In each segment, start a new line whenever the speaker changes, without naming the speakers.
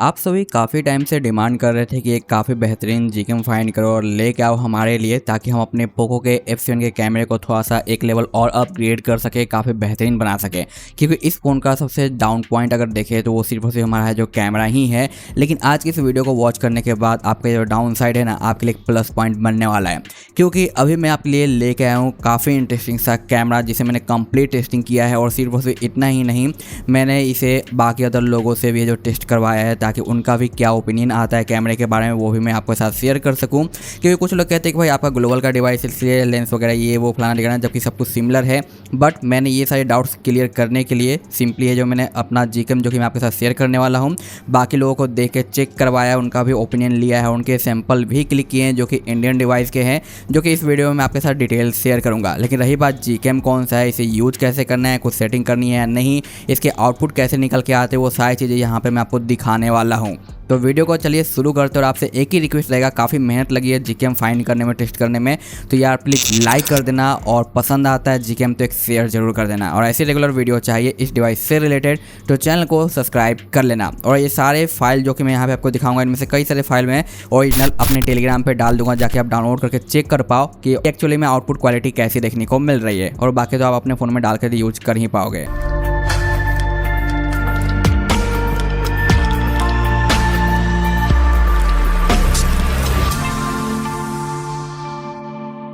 आप सभी काफ़ी टाइम से डिमांड कर रहे थे कि एक काफ़ी बेहतरीन जीकेम फाइंड करो और लेके आओ हमारे लिए, ताकि हम अपने पोको के F7 के कैमरे को थोड़ा सा एक लेवल और अपग्रेड कर सके, काफ़ी बेहतरीन बना सके। क्योंकि इस फ़ोन का सबसे डाउन पॉइंट अगर देखें तो वो सिर्फ और सिर्फ हमारा जो कैमरा ही है। लेकिन आज की इस वीडियो को वॉच करने के बाद आपका जो डाउन साइड है ना, आपके लिए एक प्लस पॉइंट बनने वाला है। क्योंकि अभी मैं आपके लिए लेके आया हूँ काफ़ी इंटरेस्टिंग सा कैमरा, जिसे मैंने कंप्लीट टेस्टिंग किया है। और सिर्फ और सिर्फ इतना ही नहीं, मैंने इसे बाकी अदर लोगों से भी जो टेस्ट करवाया है, ताकि उनका भी क्या ओपिनियन आता है कैमरे के बारे में वो भी मैं आपके साथ शेयर कर सकूं। क्योंकि कुछ लोग कहते हैं कि भाई आपका ग्लोबल का डिवाइस इसलिए लेंस वगैरह ये वो फलाना दिखाना, जबकि सब कुछ सिमिलर है। बट मैंने ये सारे डाउट्स क्लियर करने के लिए सिंपली है जो मैंने अपना जीकेम जो कि मैं आपके साथ शेयर करने वाला हूँ, बाकी लोगों को देख के चेक करवाया, उनका भी ओपिनियन लिया है, उनके सैंपल भी क्लिक किए हैं जो कि इंडियन डिवाइस के हैं, जो कि इस वीडियो में मैं आपके साथ डिटेल शेयर करूँगा। लेकिन रही बात जीकेम कौन सा है, इसे यूज कैसे करना है, कुछ सेटिंग करनी है या नहीं, इसके आउटपुट कैसे निकल के आते हैं, वो सारी चीज़ें यहाँ पर मैं आपको दिखाने वाला हूँ। तो वीडियो को चलिए शुरू करते हैं। और आपसे एक ही रिक्वेस्ट रहेगा, काफ़ी मेहनत लगी है जीकेम फाइंड करने में, टेस्ट करने में, तो यार प्लीज़ लाइक कर देना, और पसंद आता है जीकेम तो एक शेयर जरूर कर देना। और ऐसे रेगुलर वीडियो चाहिए इस डिवाइस से रिलेटेड तो चैनल को सब्सक्राइब कर लेना। और ये सारे फाइल जो कि मैं यहाँ पे आपको दिखाऊंगा, इनमें से कई सारे फाइल में ओरिजिनल अपने टेलीग्राम पर डाल दूंगा, जाके आप डाउनलोड करके चेक कर पाओ कि एक्चुअली में आउटपुट क्वालिटी कैसी देखने को मिल रही है। और बाकी तो आप अपने फ़ोन में डाल कर यूज कर ही पाओगे।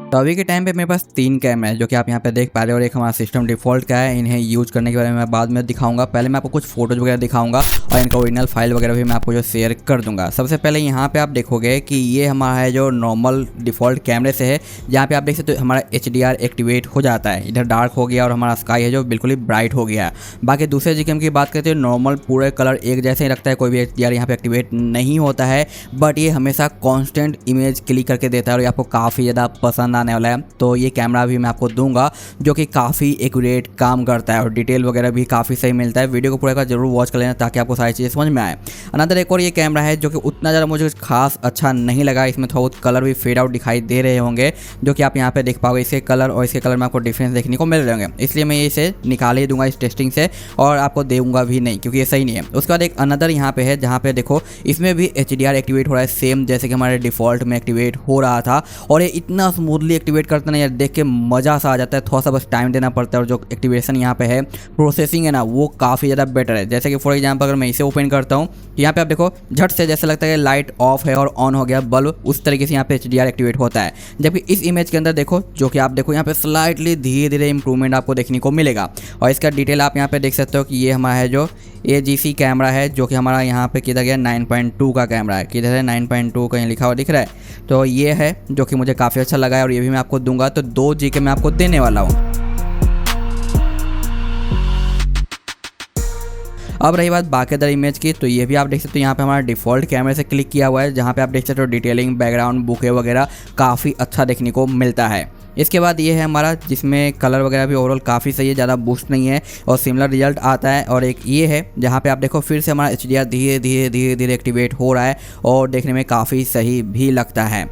तो अभी के टाइम पे मेरे पास 3 कैमरे हैं जो कि आप यहाँ पे देख पा रहे हो, और एक हमारा सिस्टम डिफ़ॉल्ट का है। इन्हें यूज़ करने के बारे में मैं बाद में दिखाऊंगा। पहले मैं आपको कुछ फोटोज़ वगैरह दिखाऊंगा और इनका ओरिजिनल फाइल वगैरह भी मैं आपको जो शेयर कर दूंगा। सबसे पहले यहाँ पे आप देखोगे कि ये हमारा है जो नॉर्मल डिफ़ॉल्ट कैमरे से है, जहाँ पे आप देख सकते हो हमारा HDR एक्टिवेट हो जाता है। इधर डार्क हो गया और हमारा स्काई है जो बिल्कुल ही ब्राइट हो गया। बाकी दूसरे जीकेम की बात करते हैं, नॉर्मल पूरे कलर एक जैसे ही रखता है, कोई भी HDR यहाँ पे एक्टिवेट नहीं होता है। बट ये हमेशा कॉन्स्टेंट इमेज क्लिक करके देता है और ये आपको काफ़ी ज़्यादा पसंद आने वाला है। तो ये कैमरा भी मैं आपको दूंगा जो कि काफ़ी एक्यूरेट काम करता है और डिटेल वगैरह भी काफ़ी सही मिलता है। वीडियो को पूरा का जरूर वॉच कर लेना ताकि आपको सारी चीज़ें समझ में आए। अनदर एक और ये कैमरा है जो कि उतना ज़्यादा मुझे खास अच्छा नहीं लगा। इसमें थोड़ा बहुत कलर भी फेड आउट दिखाई दे रहे होंगे, जो कि आप यहाँ पे देख पाओगे। इसके कलर और इसके कलर में आपको डिफरेंस देखने को मिल रहे होंगे, इसलिए मैं इसे निकाल ही दूंगा इस टेस्टिंग से और आपको दूंगा भी नहीं, क्योंकि ये सही नहीं है। उसके बाद एक अनदर यहाँ पे है जहाँ पे देखो इसमें भी HDR एक्टिवेट हो रहा है, सेम जैसे कि हमारे डिफ़ॉल्ट में एक्टिवेट हो रहा था। और ये इतना स्मूथली एक्टिवेट करता है यार, देख के मज़ा सा आ जाता है। थोड़ा सा बस टाइम देना पड़ता है। और जो एक्टिवेशन यहाँ पे है, प्रोसेसिंग है ना, वो काफ़ी ज़्यादा बेटर है। जैसे कि फॉर एग्जांपल अगर मैं इसे ओपन करता हूँ, यहाँ पे आप देखो झट से जैसे लगता है कि लाइट ऑफ है और ऑन हो गया बल्ब, उस तरीके से यहाँ पे HDR एक्टिवेट होता है। जबकि इस इमेज के अंदर देखो, जो कि आप देखो यहाँ पे स्लाइटली धीरे धीरे इंप्रूवमेंट आपको देखने को मिलेगा। और इसका डिटेल आप यहाँ पे देख सकते हो कि ये हमारा है जो AGC कैमरा है, जो कि हमारा यहाँ पे किधर गया 9.2 का कैमरा है। किधर है 9.2 कहीं लिखा हुआ दिख रहा है, तो ये है जो कि मुझे काफ़ी अच्छा लगा है और ये भी मैं आपको दूंगा। तो 2 जीके मैं आपको देने वाला हूँ। अब रही बात बाकी अदर इमेज की, तो ये भी आप देख सकते हो यहाँ पे हमारा डिफ़ॉल्ट कैमरे से क्लिक किया हुआ है, जहाँ पे आप देख सकते हो डिटेलिंग, बैकग्राउंड, बुके वगैरह काफ़ी अच्छा देखने को मिलता है। इसके बाद ये है हमारा जिसमें कलर वगैरह भी ओवरऑल काफ़ी सही है, ज़्यादा बूस्ट नहीं है और सिमिलर रिजल्ट आता है। और एक ये है जहाँ पे आप देखो फिर से हमारा HDR धीरे धीरे धीरे धीरे एक्टिवेट हो रहा है और देखने में काफ़ी सही भी लगता है।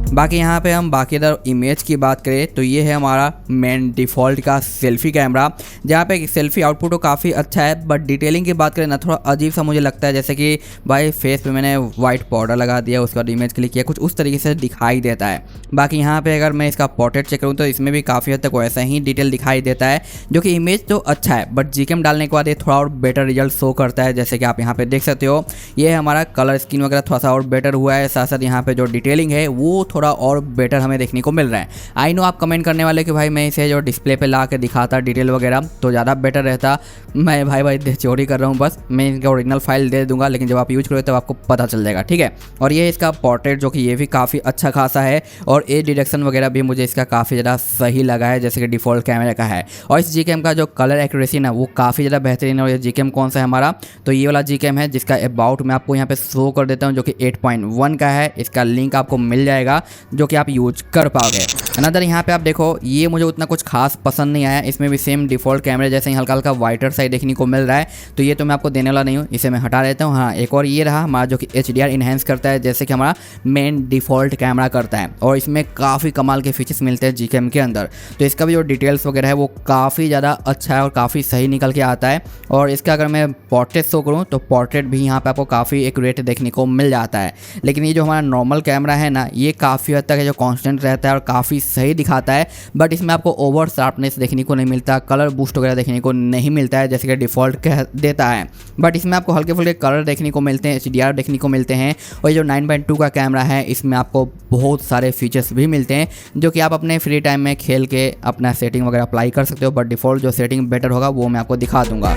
बाकी यहाँ पे हम बाकी अदर इमेज की बात करें तो ये है हमारा मेन डिफ़ॉल्ट का सेल्फी कैमरा, जहाँ पे सेल्फी आउटपुट तो काफ़ी अच्छा है। बट डिटेलिंग की बात करें ना, थोड़ा अजीब सा मुझे लगता है, जैसे कि भाई फेस पे मैंने वाइट पाउडर लगा दिया, उसके बाद इमेज क्लिक किया, कुछ उस तरीके से दिखाई देता है। बाकी यहाँ पे अगर मैं इसका पोर्ट्रेट चेक करूँ तो इसमें भी काफ़ी हद तक वैसा ही डिटेल दिखाई देता है, जो कि इमेज तो अच्छा है। बट जीकेम डालने के बाद ये थोड़ा और बेटर रिजल्ट शो करता है, जैसे कि आप यहाँ पे देख सकते हो। ये हमारा कलर स्कीम वगैरह थोड़ा सा और बेटर हुआ है, साथ साथ यहाँ पे जो डिटेलिंग है वो थोड़ा और बेटर हमें देखने को मिल रहा है। आई नो आप कमेंट करने वाले कि भाई मैं इसे जो डिस्प्ले पे ला के दिखाता डिटेल वगैरह तो ज़्यादा बेटर रहता। मैं भाई चोरी कर रहा हूँ, बस मैं इनका ओरिजिनल फाइल दे दूंगा, लेकिन जब आप यूज करोगे तब आपको पता चल जाएगा, ठीक है। और ये इसका पोर्ट्रेट जो कि ये भी काफ़ी अच्छा खासा है, और एज डिटेक्शन वगैरह भी मुझे इसका काफ़ी ज़्यादा सही लगा है, जैसे कि डिफ़ॉल्ट कैमरे का है। और इस जीकेम का जो कलर एक्यूरेसी ना वो काफ़ी ज़्यादा बेहतरीन है। और ये जीकेम कौन सा है हमारा, तो ये वाला जीकेम है जिसका अबाउट मैं आपको यहाँ पे शो कर देता हूँ, जो कि 8.1 का है। इसका लिंक आपको मिल जाएगा जो कि आप यूज कर पाओगे। अनदर यहाँ पे आप देखो, ये मुझे उतना कुछ खास पसंद नहीं आया। इसमें भी सेम डिफ़ॉल्ट कैमरे जैसे ही हल्का हल्का वाइटर साइड देखने को मिल रहा है, तो ये तो मैं आपको देने वाला नहीं हूँ, इसे मैं हटा देता हूँ। हाँ, एक और ये रहा हमारा जो कि HDR इन्हेंस करता है, जैसे कि हमारा मेन डिफ़ॉल्ट कैमरा करता है, और इसमें काफ़ी कमाल के फीचर्स मिलते हैं Gcam के अंदर। तो इसका भी जो डिटेल्स वगैरह है वो काफ़ी ज़्यादा अच्छा है और काफ़ी सही निकल के आता है। और इसका अगर मैं पोर्ट्रेट शो करूँ तो पोर्ट्रेट भी यहाँ पे आपको काफ़ी एक्यूरेट देखने को मिल जाता है। लेकिन ये जो हमारा नॉर्मल कैमरा है ना, ये काफ़ी हद तक है जो कांस्टेंट रहता है और काफ़ी सही दिखाता है, बट इसमें आपको ओवर शार्पनेस देखने को नहीं मिलता, कलर बूस्ट वगैरह देखने को नहीं मिलता है जैसे कि डिफ़ॉल्ट कह देता है। बट इसमें आपको हल्के फुल्के कलर देखने को मिलते हैं, HDR देखने को मिलते हैं। और ये जो 9.2 का कैमरा है, इसमें आपको बहुत सारे फीचर्स भी मिलते हैं जो कि आप अपने फ्री टाइम में खेल के अपना सेटिंग वगैरह अप्लाई कर सकते हो। बट डिफ़ॉल्ट जो सेटिंग बेटर होगा वो मैं आपको दिखा दूंगा।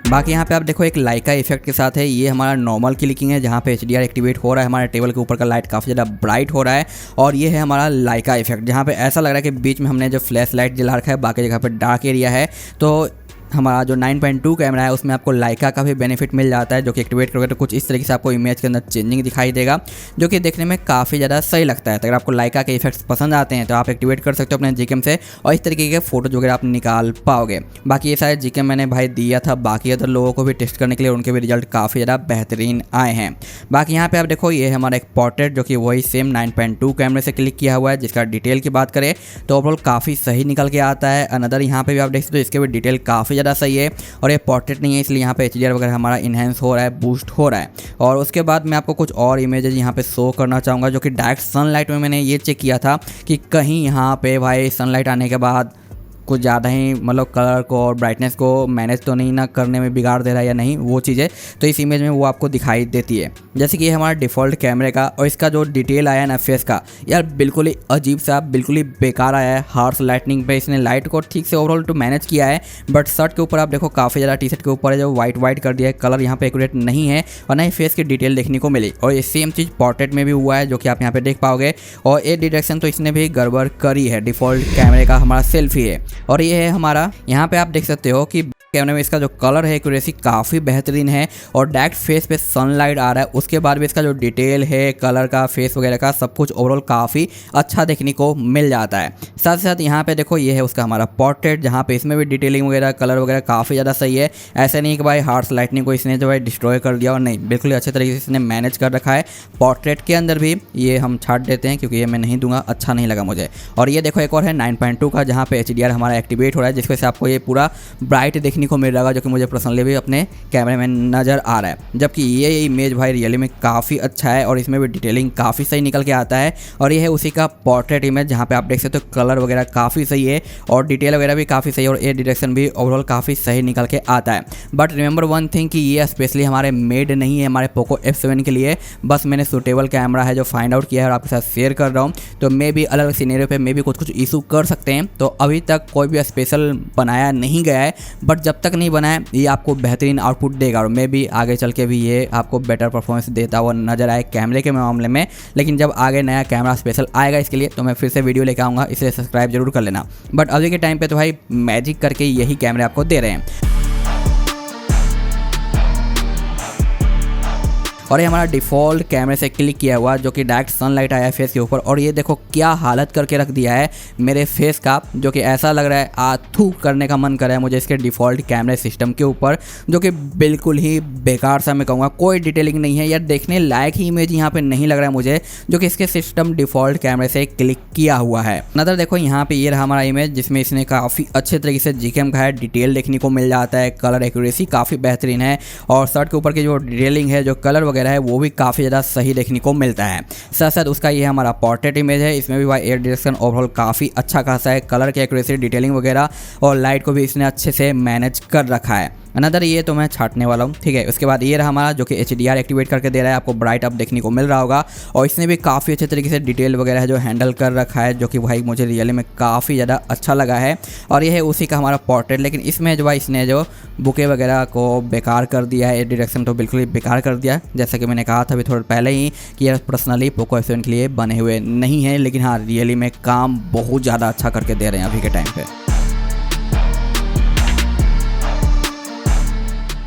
बाकी यहाँ पे आप देखो एक लाइका इफेक्ट के साथ है। ये हमारा नॉर्मल क्लिकिंग है जहाँ पे HDR एक्टिवेट हो रहा है, हमारे टेबल के ऊपर का लाइट काफ़ी ज़्यादा ब्राइट हो रहा है। और ये है हमारा लाइका इफेक्ट जहाँ पे ऐसा लग रहा है कि बीच में हमने जो फ्लैश लाइट जला रखा है, बाकी जगह पे डार्क एरिया है। तो हमारा जो 9.2 कैमरा है उसमें आपको लाइका का भी बेनिफिट मिल जाता है, जो कि एक्टिवेट करोगे तो कुछ इस तरीके से आपको इमेज के अंदर चेंजिंग दिखाई देगा, जो कि देखने में काफ़ी ज़्यादा सही लगता है। तो अगर आपको लाइका के इफेक्ट्स पसंद आते हैं तो आप एक्टिवेट कर सकते हो अपने Gcam से, और इस तरीके के फोटोज वगैरह आप निकाल पाओगे। बाकी ये सारे Gcam मैंने भाई दिया था बाकी अदर लोगों को भी टेस्ट करने के लिए, उनके भी रिजल्ट काफ़ी ज़्यादा बेहतरीन आए हैं। बाकी यहाँ पर आप देखो, ये है हमारा एक पोर्ट्रेट जो कि वही सेम 9.2 कैमरे से क्लिक किया हुआ है, जिसका डिटेल की बात करें तो ओवरऑल काफ़ी सही निकल के आता है। अनदर यहाँ पे भी आप देख सकते हो, इसके भी डिटेल काफ़ी ज़्यादा सही है। और ये पोर्ट्रेट नहीं है, इसलिए यहाँ पे HDR वगैरह हमारा इन्हेंस हो रहा है, बूस्ट हो रहा है। और उसके बाद मैं आपको कुछ और इमेजेस यहाँ पे शो करना चाहूँगा, जो कि डायरेक्ट सनलाइट में मैंने ये चेक किया था कि कहीं यहाँ पे भाई सनलाइट आने के बाद कुछ ज़्यादा ही मतलब कलर को और ब्राइटनेस को मैनेज तो नहीं ना करने में बिगाड़ दे रहा है या नहीं, वो चीज़ें तो इस इमेज में वो आपको दिखाई देती है। जैसे कि ये हमारा डिफ़ॉल्ट कैमरे का, और इसका जो डिटेल आया है ना फेस का, यार बिल्कुल ही अजीब सा, बिल्कुल ही बेकार आया है। हार्श लाइटनिंग पे इसने लाइट को ठीक से ओवरऑल तो मैनेज किया है, बट शर्ट के ऊपर आप देखो काफ़ी ज़्यादा टी-शर्ट के ऊपर है जो वाइट कर दिया है, कलर यहाँ पे एक्यूरेट नहीं है और ना ही फेस की डिटेल देखने को मिली। और ये सेम चीज़ पोर्ट्रेट में भी हुआ है, जो कि आप यहाँ पे देख पाओगे। और ये डिटेक्शन तो इसने भी गड़बड़ करी है, डिफ़ॉल्ट कैमरे का हमारा सेल्फी है। और ये है हमारा, यहाँ पे आप देख सकते हो कि कैमरे में इसका जो कलर है एक्यूरेसी काफ़ी बेहतरीन है, और डायरेक्ट फेस पे सनलाइट आ रहा है। उसके बाद भी इसका जो डिटेल है कलर का, फेस वगैरह का, सब कुछ ओवरऑल काफ़ी अच्छा देखने को मिल जाता है। साथ साथ यहाँ पे देखो, ये है उसका हमारा पोर्ट्रेट, जहाँ पे इसमें भी डिटेलिंग वगैरह, कलर वगैरह काफ़ी ज़्यादा सही है। ऐसे नहीं कि भाई हार्श लाइटनिंग को इसने जो है डिस्ट्रॉय कर दिया, और नहीं, बिल्कुल अच्छे तरीके से इसने मैनेज कर रखा है। पोर्ट्रेट के अंदर भी ये हम छाट देते हैं क्योंकि ये मैं नहीं दूंगा, अच्छा नहीं लगा मुझे। और ये देखो एक और है 9.2 का, जहाँ पे HDR हमारा एक्टिवेट हो रहा है, जिसकी वजह से आपको ये पूरा ब्राइट देखने को मिल रहा है, जो कि मुझे पर्सनली भी अपने कैमरे में नज़र आ रहा है। जबकि ये इमेज भाई रियली में काफ़ी अच्छा है, और इसमें भी डिटेलिंग काफ़ी सही निकल के आता है। और ये है उसी का पोर्ट्रेट इमेज, जहाँ पे आप देख सकते हो कलर वगैरह काफ़ी सही है और डिटेल वगैरह भी काफ़ी सही है, और ये डिरेक्शन भी ओवरऑल काफ़ी सही निकल के आता है। बट रिमेंबर वन थिंग कि ये स्पेशली हमारे मेड नहीं है हमारे पोको F7 के लिए, बस मैंने सूटेबल कैमरा है जो फाइंड आउट किया है और आपके साथ शेयर कर रहा हूँ। तो मे भी अलग सिनेरियो पे मे भी कुछ इशू कर सकते हैं, तो अभी तक कोई भी स्पेशल बनाया नहीं गया है, बट जब तक नहीं बनाए ये आपको बेहतरीन आउटपुट देगा, और मे भी आगे चल के भी ये आपको बेटर परफॉर्मेंस देता हुआ नजर आए कैमरे के मामले में। लेकिन जब आगे नया कैमरा स्पेशल आएगा इसके लिए तो मैं फिर से वीडियो लेकर आऊँगा, इसलिए सब्सक्राइब जरूर कर लेना। बट अभी के टाइम पे तो भाई मैजिक करके यही कैमरे आपको दे रहे हैं। और ये हमारा डिफ़ॉल्ट कैमरे से क्लिक किया हुआ, जो कि डायरेक्ट सनलाइट आया है फेस के ऊपर, और ये देखो क्या हालत करके रख दिया है मेरे फेस का, जो कि ऐसा लग रहा है आथू करने का मन कर रहा है मुझे इसके डिफ़ॉल्ट कैमरे सिस्टम के ऊपर, जो कि बिल्कुल ही बेकार सा मैं कहूँगा। कोई डिटेलिंग नहीं है यार, देखने लायक ही इमेज यहाँ पे नहीं लग रहा है मुझे, जो कि इसके सिस्टम डिफ़ॉल्ट कैमरे से क्लिक किया हुआ है। नज़र देखो यहाँ पे ये रहा हमारा इमेज, जिसमें इसने काफ़ी अच्छे तरीके से Gcam का है, डिटेल देखने को मिल जाता है, कलर एक्यूरेसी काफ़ी बेहतरीन है, और शर्ट के ऊपर की जो डिटेलिंग है, जो कलर वगैरह है, वो भी काफ़ी ज़्यादा सही देखने को मिलता है। साथ साथ उसका ये हमारा पोर्ट्रेट इमेज है, इसमें भी भाई एयर डायरेक्शन ओवरऑल काफ़ी अच्छा खासा है, कलर की एक्यूरेसी, डिटेलिंग वगैरह और लाइट को भी इसने अच्छे से मैनेज कर रखा है। अनदर ये तो मैं छाटने वाला हूँ, ठीक है। उसके बाद ये रहा हमारा, जो कि HDR एक्टिवेट करके दे रहा है, आपको ब्राइट अप देखने को मिल रहा होगा, और इसने भी काफ़ी अच्छे तरीके से डिटेल वगैरह है जो हैंडल कर रखा है, जो कि भाई मुझे रियली में काफ़ी ज़्यादा अच्छा लगा है। और ये है उसी का हमारा पोर्ट्रेट, लेकिन इसमें जो भाई इसने जो बुके वगैरह को बेकार कर दिया है, डायरेक्शन तो बिल्कुल ही बेकार कर दिया, जैसा कि मैंने कहा था अभी थोड़ा पहले ही कि ये पर्सनली पोको F7 के लिए बने हुए नहीं है, लेकिन हाँ रियली में काम बहुत ज़्यादा अच्छा करके दे रहे हैं अभी के टाइम पे।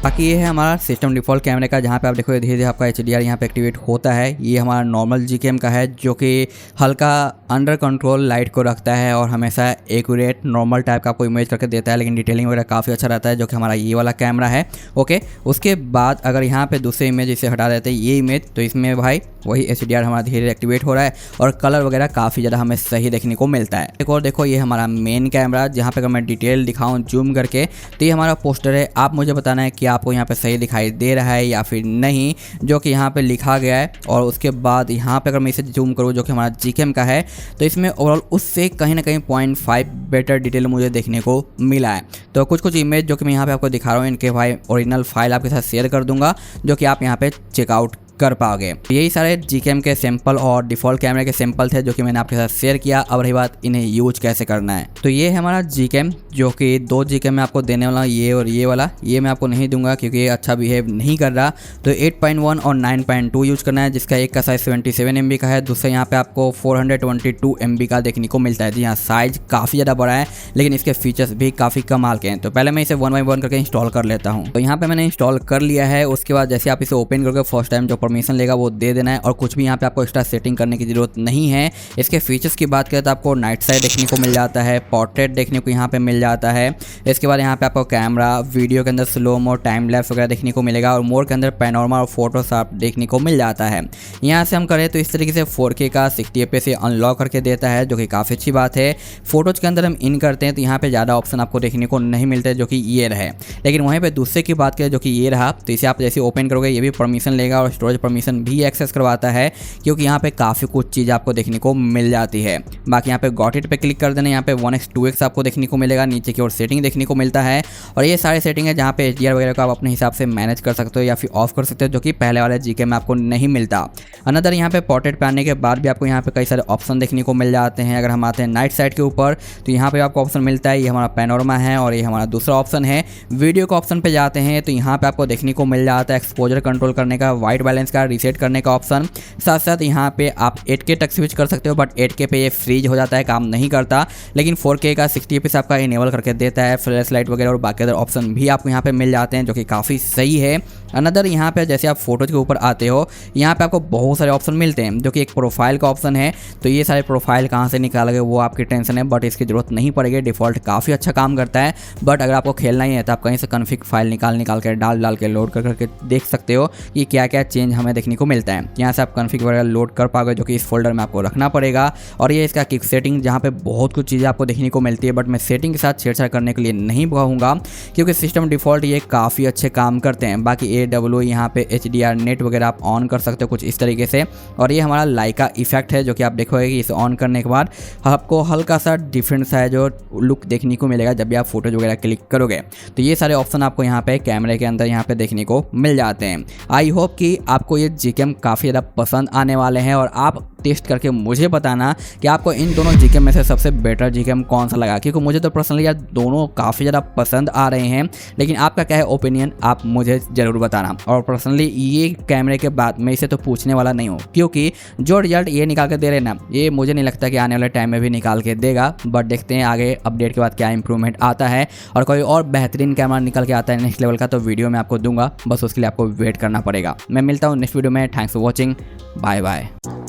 बाकी ये है हमारा सिस्टम डिफ़ॉल्ट कैमरे का, जहाँ पे आप देखो धीरे धीरे आपका HDR यहाँ पे एक्टिवेट होता है। ये हमारा नॉर्मल GCam का है जो कि हल्का अंडर कंट्रोल लाइट को रखता है और हमेशा एक्यूरेट नॉर्मल टाइप का आपको इमेज करके देता है, लेकिन डिटेलिंग वगैरह काफ़ी अच्छा रहता है, जो कि हमारा ये वाला कैमरा है। ओके, उसके बाद अगर यहाँ पे दूसरे इमेज इसे हटा देते हैं ये इमेज, तो इसमें भाई वही HDR हमारा धीरे धीरे एक्टिवेट हो रहा है और कलर वगैरह काफ़ी ज़्यादा हमें सही देखने को मिलता है। एक और देखो, ये हमारा मेन कैमरा, जहाँ पे अगर मैं डिटेल दिखाऊँ जूम करके, तो ये हमारा पोस्टर है। आप मुझे बताना है कि आपको यहाँ पे सही दिखाई दे रहा है या फिर नहीं, जो कि यहाँ पे लिखा गया है। और उसके बाद यहाँ पे अगर मैं इसे जूम करूँ, जो कि हमारा GCam का है, तो इसमें ओवरऑल उससे कहीं ना कहीं 0.5 बेटर डिटेल मुझे देखने को मिला है। तो कुछ इमेज जो कि मैं यहाँ पे आपको दिखा रहा हूँ, इनके भाई ओरिजिनल फाइल आपके साथ शेयर कर दूंगा, जो कि आप यहाँ पे चेकआउट कर पाओगे। यही सारे GCam के सैंपल और डिफ़ॉल्ट कैमरे के सैंपल थे जो कि मैंने आपके साथ शेयर किया। अब रही बात इन्हें यूज कैसे करना है, तो ये है हमारा GCam, जो कि 2 GCam मैं आपको देने वाला हूँ, ये और ये वाला। ये मैं आपको नहीं दूंगा क्योंकि ये अच्छा बिहेव नहीं कर रहा। तो 8.1 और 9.2 यूज करना है, जिसका एक का साइज 77 MB का है, दूसरा यहाँ पे आपको 422 MB का देखने को मिलता है। जी हाँ, साइज काफ़ी ज़्यादा बड़ा है, लेकिन इसके फीचर्स भी काफ़ी कमाल के हैं। तो पहले मैं इसे 1 by 1 करके इंस्टॉल कर लेता हूँ। तो यहाँ पे मैंने इंस्टॉल कर लिया है। उसके बाद जैसे आप इसे ओपन करके फर्स्ट टाइम जो परमिशन लेगा वो दे देना है, और कुछ भी यहाँ पे आपको एक्स्ट्रा सेटिंग करने की जरूरत नहीं है। इसके फीचर्स की बात करें तो आपको नाइट साइड देखने को मिल जाता है, पोर्ट्रेट देखने को यहाँ पे मिल जाता है। इसके बाद यहाँ पे आपको कैमरा, वीडियो के अंदर स्लो मो, टाइम लैप्स वगैरह देखने को मिलेगा, और मोर के अंदर पैनोरमा और फोटो शॉप देखने को मिल जाता है। यहाँ से हम करें तो इस तरीके से 4K का 60 fps से अनलॉक करके देता है, जो कि काफ़ी अच्छी बात है। फोटोज के अंदर हम इन करते हैं तो यहाँ पे ज़्यादा ऑप्शन आपको देखने को नहीं मिलते, जो कि ये रहे। लेकिन वहीं पे दूसरे की बात करें जो कि ये रहा, तो इसे आप जैसे ओपन करोगे ये भी परमिशन लेगा और स्टोरेज परमिशन भी एक्सेस करवाता है, क्योंकि यहाँ पे काफ़ी कुछ चीज़ आपको देखने को मिल जाती है। बाकी यहाँ पे गॉट इट पे क्लिक कर देना, यहाँ पे 1x 2x आपको देखने को मिलेगा, नीचे की ओर सेटिंग देखने को मिलता है। और ये सारे सेटिंग है जहाँ पे HDR वगैरह को आप अपने हिसाब से मैनेज कर सकते हो या फिर ऑफ कर सकते हो, जो कि पहले वाले GCam में आपको नहीं मिलता। अनदर यहाँ पे पोर्ट्रेट पे आने के बाद भी आपको यहाँ पे कई सारे ऑप्शन देखने को मिल जाते हैं। अगर हम आते हैं नाइट साइड के ऊपर, तो यहाँ पे आपको ऑप्शन मिलता है, ये हमारा पैनोरमा है और ये हमारा दूसरा ऑप्शन है। वीडियो के ऑप्शन पे जाते हैं तो यहाँ पे आपको देखने को मिल जाता है एक्सपोजर कंट्रोल करने का, वाइट बैलेंस का, रीसेट करने का ऑप्शन। साथ साथ यहाँ पे आप 8K तक स्विच कर सकते हो, बट 8K पे ये फ्रीज हो जाता है, काम नहीं करता। लेकिन 4K का 60 fps आपका इनेबल करके देता है। फ्लैश लाइट वगैरह और बाकी अदर ऑप्शन भी आपको यहाँ पे मिल जाते हैं, जो कि काफ़ी सही है। अनदर यहाँ पे जैसे आप फोटोज के ऊपर आते हो, यहाँ पे आपको बहुत सारे ऑप्शन मिलते हैं, जो कि एक प्रोफाइल का ऑप्शन है। तो ये सारे प्रोफाइल कहाँ से निकालोगे वो आपकी टेंशन है, बट इसकी जरूरत नहीं पड़ेगी। डिफ़ॉल्ट काफ़ी अच्छा काम करता है, बट अगर आपको खेलना ही है तो आप कहीं से कन्फिग फाइल निकाल के डाल के लोड करके देख सकते हो कि क्या क्या चेंज हमें देखने को मिलता है। यहाँ से आप कन्फिग वगैरह लोड कर पाओगे, जो कि इस फोल्डर में आपको रखना पड़ेगा। और ये इसका किक सेटिंग, जहाँ पे बहुत कुछ चीज़ें आपको देखने को मिलती है, बट मैं सेटिंग के साथ छेड़छाड़ करने के लिए नहीं कहूँगा, क्योंकि सिस्टम डिफ़ॉल्ट ये काफ़ी अच्छे काम करते हैं। बाकी AW यहाँ पे HDR नेट वगैरह आप ऑन कर सकते हो कुछ इस तरीके से। और ये हमारा लाइका इफेक्ट है, जो कि आप देखोगे कि इसे ऑन करने के बाद आपको हल्का सा डिफरेंट सा है जो लुक देखने को मिलेगा जब भी आप फोटोज वगैरह क्लिक करोगे। तो ये सारे ऑप्शन आपको यहाँ पे कैमरे के अंदर यहाँ पे देखने को मिल जाते हैं। आई होप कि आपको ये GCam काफ़ी ज़्यादा पसंद आने वाले हैं, और आप टेस्ट करके मुझे बताना कि आपको इन दोनों GCam में से सबसे बेटर GCam कौन सा लगा, क्योंकि मुझे तो पर्सनली यार दोनों काफ़ी ज़्यादा पसंद आ रहे हैं। लेकिन आपका क्या है ओपिनियन, आप मुझे ज़रूर बताना। और पर्सनली ये कैमरे के बाद मैं इसे तो पूछने वाला नहीं हूँ, क्योंकि जो रिजल्ट ये निकाल के दे रहे ना, ये मुझे नहीं लगता कि आने वाले टाइम में भी निकाल के देगा। बट देखते हैं आगे अपडेट के बाद क्या इंप्रूवमेंट आता है, और कोई और बेहतरीन कैमरा निकल के आता है नेक्स्ट लेवल का, तो वीडियो में आपको दूंगा। बस उसके लिए आपको वेट करना पड़ेगा। मैं मिलता हूँ नेक्स्ट वीडियो में। Thanks for watching, bye bye.